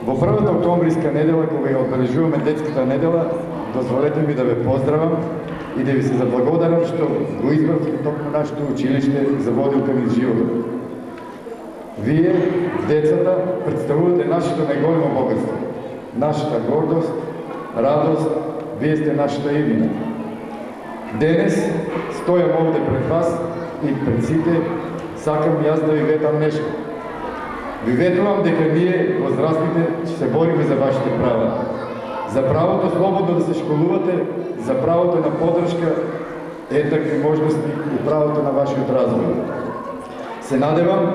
Во првата октомвриска недела, кога ја одбележуваме детската недела, дозволете ми да ве поздравам и да ви се заблагодарам што го избравте токму нашето училиште за водилка низ животот. Вие, децата, представувате нашето најголемо богатство, нашата гордост, радост, вие сте нашата иднина. Денес стојам овде пред вас и пред сите сакам јас да ви ветам нешто. Ви ветувам дека ние, возрастните, ќе се бориме за вашите права. За правото слободно да се школувате, за правото на поддршка, еднакви можности и правото на вашиот развој. Се надевам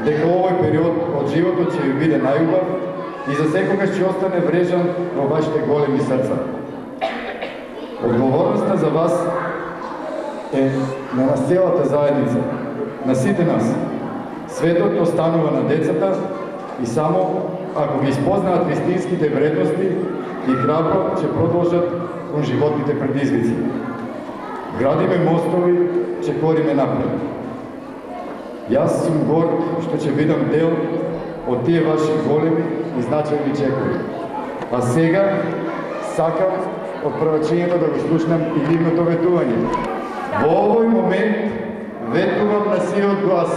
дека овој период од животот ќе ви биде најубав и за секогаш ќе остане врежан во вашите големи срца. Одговорноста за вас е на нас целата заедница, на сите нас. Светот останува на децата и само ако ги испознаат вистинските вредности и храбро ќе продолжат кон животните предизвици. Градиме мостови, ќе кориме напред. Јас сум горд што ќе бидам дел од тие ваши големи и значајни чекови. А сега сакам од првачињето да го слушнам и ливното ветување. Во овој момент ветувам на сиот глас.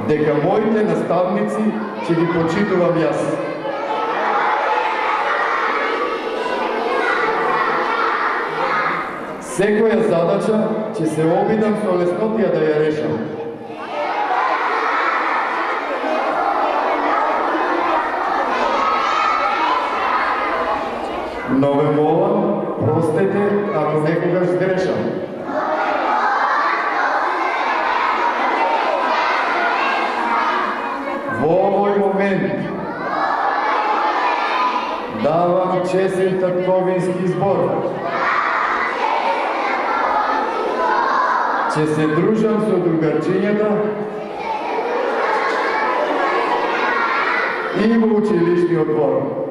Дека моите наставници ќе ги почитувам јас. Секоја задача ќе се обидам со леснотија да ја решам. Но ве молам, простете ако некогаш грешам. Во овој момент давам честен татковински збор. Ќе се дружам со другарчињата и во училишниот двор.